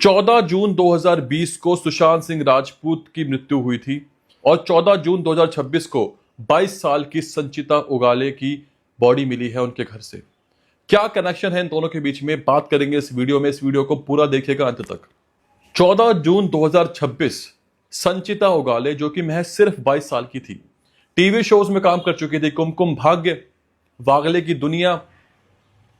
14 जून 2020 को सुशांत सिंह राजपूत की मृत्यु हुई थी और 14 जून 2026 को 22 साल की संचिता उगाले की बॉडी मिली है उनके घर से। क्या कनेक्शन है इन दोनों के बीच में, बात करेंगे इस वीडियो में। इस वीडियो को पूरा देखिएगा अंत तक। 14 जून 2026 संचिता उगाले, जो कि महज सिर्फ 22 साल की थी, टीवी शोज में काम कर चुकी थी। कुमकुम भाग्य, वागले की दुनिया,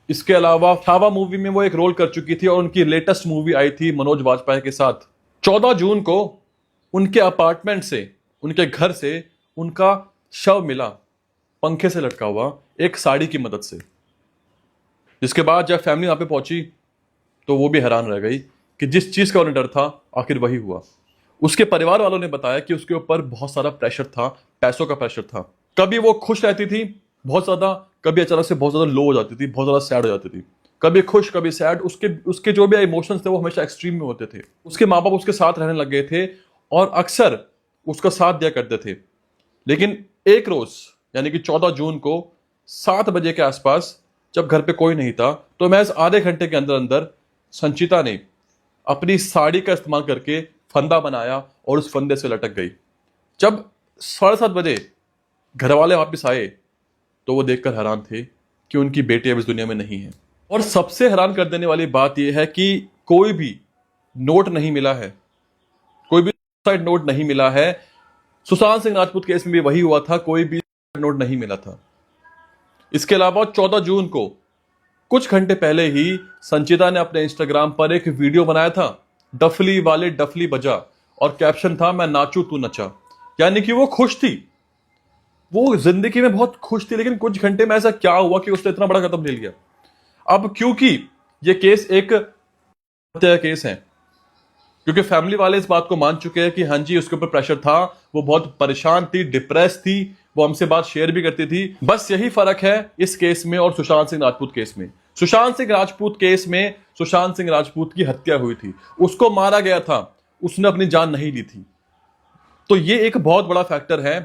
इसके अलावा छावा मूवी में वो एक रोल कर चुकी थी और उनकी लेटेस्ट मूवी आई थी मनोज वाजपेयी के साथ। 14 जून को उनके अपार्टमेंट से, उनके घर से उनका शव मिला, पंखे से लटका हुआ, एक साड़ी की मदद से। जिसके बाद जब फैमिली वहां पे पहुंची तो वो भी हैरान रह गई कि जिस चीज का उन्हें डर था आखिर वही हुआ। उसके परिवार वालों ने बताया कि उसके ऊपर बहुत सारा प्रेशर था, पैसों का प्रेशर था। कभी वो खुश रहती थी बहुत ज्यादा, कभी अचानक से बहुत ज्यादा लो हो जाती थी, बहुत ज्यादा सैड हो जाती थी। कभी खुश कभी सैड, उसके जो भी इमोशंस थे वो हमेशा एक्सट्रीम में होते थे। उसके माँ बाप उसके साथ रहने लग गए थे और अक्सर उसका साथ दिया करते थे। लेकिन एक रोज यानी कि 14 जून को 7 बजे के आसपास जब घर पे कोई नहीं था तो महज आधे घंटे के अंदर अंदर संचिता ने अपनी साड़ी का इस्तेमाल करके फंदा बनाया और उस फंदे से लटक गई। जब 7:30 बजे घर वाले वापस आए तो वो देखकर हैरान थे कि उनकी बेटी अब इस दुनिया में नहीं है। और सबसे हैरान कर देने वाली बात यह है कि कोई भी नोट नहीं मिला है, कोई भी सुसाइड नोट नहीं मिला है। सुशांत सिंह राजपूत केस में भी वही हुआ था, कोई भी नोट नहीं मिला था। इसके अलावा 14 जून को कुछ घंटे पहले ही संचिता ने अपने इंस्टाग्राम पर एक वीडियो बनाया था, डफली वाले डफली बजा, और कैप्शन था मैं नाचू तू नचा। यानी कि वो खुश थी, वो जिंदगी में बहुत खुश थी। लेकिन कुछ घंटे में ऐसा क्या हुआ कि उसने इतना बड़ा कदम ले लिया। अब क्योंकि ये केस एक हत्या केस है, क्योंकि फैमिली वाले इस बात को मान चुके हैं कि हाँ जी उसके ऊपर प्रेशर था, वो बहुत परेशान थी, डिप्रेस थी, वो हमसे बात शेयर भी करती थी। बस यही फर्क है इस केस में और सुशांत सिंह राजपूत केस में। सुशांत सिंह राजपूत केस में सुशांत सिंह राजपूत की हत्या हुई थी, उसको मारा गया था, उसने अपनी जान नहीं ली थी। तो ये एक बहुत बड़ा फैक्टर है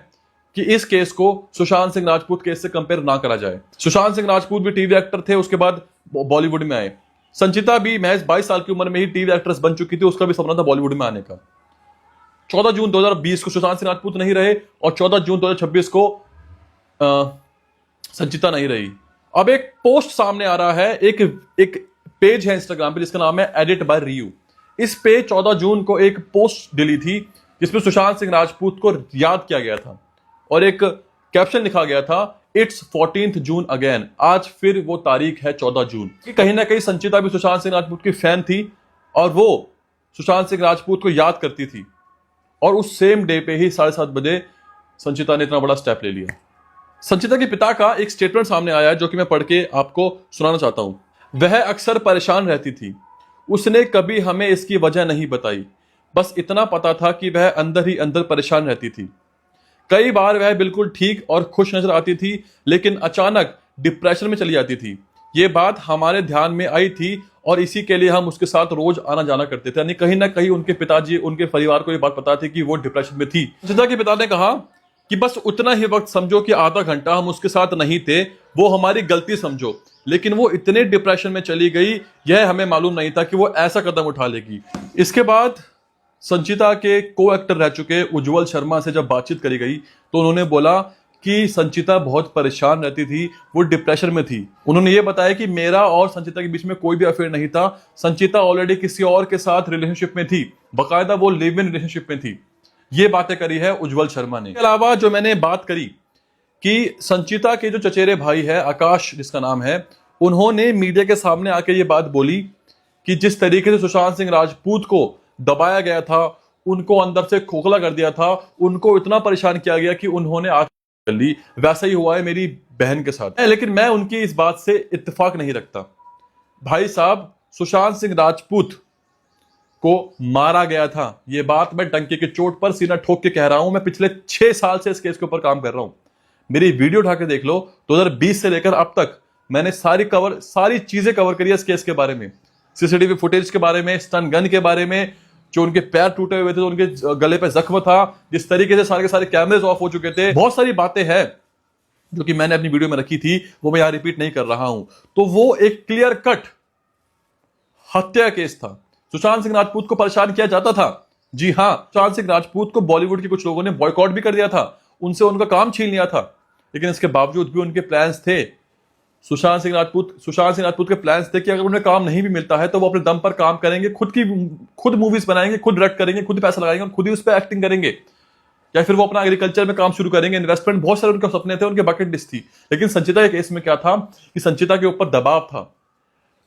कि इस केस को सुशांत सिंह राजपूत केस से कंपेयर ना करा जाए। सुशांत सिंह राजपूत भी टीवी एक्टर थे, उसके बाद बॉलीवुड में आए। संचिता भी महज 22 साल की उम्र में ही टीवी एक्ट्रेस बन चुकी थी, उसका भी सपना था बॉलीवुड में आने का। 14 जून 2020 को सुशांत सिंह राजपूत नहीं रहे और 14 जून 2026 को संचिता नहीं रही। अब एक पोस्ट सामने आ रहा है, एक पेज है इंस्टाग्राम पे जिसका नाम है एडिट बाय रियू। इस पे 14 जून को एक पोस्ट डली थी जिसमें सुशांत सिंह राजपूत को याद किया गया था और एक कैप्शन लिखा गया था, इट्स 14th जून अगेन। आज फिर वो तारीख है 14 जून। कि कहीं ना कहीं संचिता भी सुशांत सिंह राजपूत की फैन थी और वो सुशांत सिंह राजपूत को याद करती थी। और उस सेम डे पे ही 7:30 बजे संचिता ने इतना बड़ा स्टेप ले लिया। संचिता के पिता का एक स्टेटमेंट सामने आया है जो कि मैं पढ़ के आपको सुनाना चाहता हूं। वह अक्सर परेशान रहती थी, उसने कभी हमें इसकी वजह नहीं बताई, बस इतना पता था कि वह अंदर ही अंदर परेशान रहती थी। कई बार वह बिल्कुल ठीक और खुश नजर आती थी लेकिन अचानक डिप्रेशन में चली जाती थी। ये बात हमारे ध्यान में आई थी और इसी के लिए हम उसके साथ रोज आना जाना करते थे। यानी कहीं ना कहीं उनके पिताजी, उनके परिवार को ये बात पता थी कि वो डिप्रेशन में थी। संचिता के पिता ने कहा कि बस उतना ही वक्त समझो कि आधा घंटा हम उसके साथ नहीं थे, वो हमारी गलती समझो, लेकिन वो इतने डिप्रेशन में चली गई, यह हमें मालूम नहीं था कि वो ऐसा कदम उठा लेगी। इसके बाद संचिता के को एक्टर रह चुके उज्जवल शर्मा से जब बातचीत करी गई तो उन्होंने बोला कि संचिता बहुत परेशान रहती थी, वो डिप्रेशन में थी। उन्होंने ये बताया कि मेरा और संचिता के बीच में कोई भी अफेयर नहीं था, संचिता ऑलरेडी किसी और के साथ रिलेशनशिप में थी, बकायदा वो लिव इन रिलेशनशिप में थी। ये बातें करी है उज्जवल शर्मा ने। इसके अलावा जो मैंने बात करी कि संचिता के जो चचेरे भाई है, आकाश जिसका नाम है, उन्होंने मीडिया के सामने आके ये बात बोली कि जिस तरीके से सुशांत सिंह राजपूत को दबाया गया था, उनको अंदर से खोखला कर दिया था, उनको इतना परेशान किया गया कि उन्होंने आत्महत्या कर ली। वैसा ही हुआ है मेरी बहन के साथ। लेकिन मैं उनकी इस बात से इत्तेफाक नहीं रखता। भाई साहब, सुशांत सिंह राजपूत को मारा गया था, यह बात मैं डंके की चोट पर सीना ठोक के कह रहा हूं। मैं पिछले 6 साल से इस केस के ऊपर काम कर रहा हूं। मेरी वीडियो उठा के देख लो, 2020 से लेकर अब तक मैंने सारी चीजें कवर करी है इस केस के बारे में। सीसीटीवी फुटेज के बारे में, स्टन गन के बारे में, जो उनके पैर टूटे हुए थे, तो उनके गले पे जख्म था, जिस तरीके से सारे के सारे कैमरेज ऑफ हो चुके थे, बहुत सारी बातें हैं जो कि मैंने अपनी वीडियो में रखी थी, वो मैं यहां रिपीट नहीं कर रहा हूं। तो वो एक क्लियर कट हत्या केस था। सुशांत सिंह राजपूत को परेशान किया जाता था। जी हां, सुशांत सिंह राजपूत को बॉलीवुड के कुछ लोगों ने बॉयकॉट भी कर दिया था, उनसे उनका काम छीन लिया था, लेकिन इसके बावजूद भी उनके प्लान्स थे। सुशांत सिंह राजपूत के प्लान्स थे कि अगर उन्हें काम नहीं भी मिलता है तो वो अपने दम पर काम करेंगे, खुद मूवीज बनाएंगे, खुद डायरेक्ट करेंगे, खुद पैसा लगाएंगे और खुद ही उस पर एक्टिंग करेंगे, या फिर वो अपना एग्रीकल्चर में काम शुरू करेंगे। इन्वेस्टमेंट बहुत सारे उनके सपने थे, उनके बकेट लिस्ट थी। लेकिन संचिता के केस में क्या था कि संचिता के ऊपर दबाव था,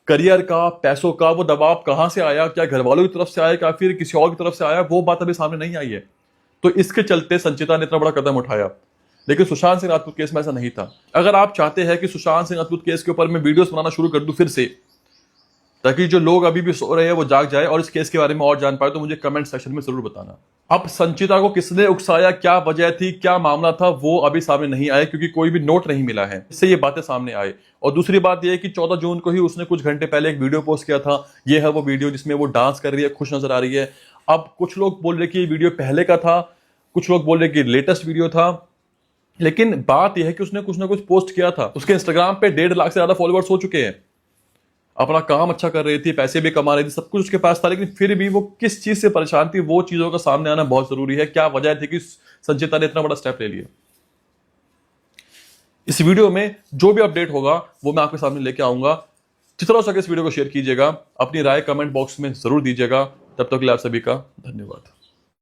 करियर का, पैसों का। वो दबाव कहां से आया, क्या घर वालों की तरफ से आया या फिर किसी और की तरफ से आया, वो बात अभी सामने नहीं आई है। तो इसके चलते संचिता ने इतना बड़ा कदम उठाया। लेकिन सुशांत सिंह राजपूत केस में ऐसा नहीं था। अगर आप चाहते हैं कि सुशांत सिंह राजपूत केस के ऊपर मैं वीडियोस बनाना शुरू कर दूं फिर से, ताकि जो लोग अभी भी सो रहे हैं वो जाग जाए और इस केस के बारे में और जान पाए, तो मुझे कमेंट सेक्शन में जरूर बताना। अब संचिता को किसने उकसाया, क्या वजह थी, क्या मामला था, वो अभी सामने नहीं आया, क्योंकि कोई भी नोट नहीं मिला है इससे ये बातें सामने आए। और दूसरी बात यह है कि 14 जून को ही उसने कुछ घंटे पहले एक वीडियो पोस्ट किया था। ये है वो वीडियो जिसमें वो डांस कर रही है, खुश नजर आ रही है। अब कुछ लोग बोल रहे कि ये वीडियो पहले का था, कुछ लोग बोल रहे कि लेटेस्ट वीडियो था, लेकिन बात यह है कि उसने कुछ ना कुछ पोस्ट किया था। उसके इंस्टाग्राम पे 1.5 लाख से ज्यादा फॉलोअर्स हो चुके हैं। अपना काम अच्छा कर रही थी, पैसे भी कमा रही थी, सब कुछ उसके पास था, लेकिन फिर भी वो किस चीज से परेशान थी, वो चीजों का सामने आना बहुत जरूरी है। क्या वजह थी कि संचिता ने इतना बड़ा स्टेप ले लिया। इस वीडियो में जो भी अपडेट होगा वो मैं आपके सामने लेके आऊंगा। जितना हो सके इस वीडियो को शेयर कीजिएगा, अपनी राय कमेंट बॉक्स में जरूर दीजिएगा। तब तक के लिए आप सभी का धन्यवाद।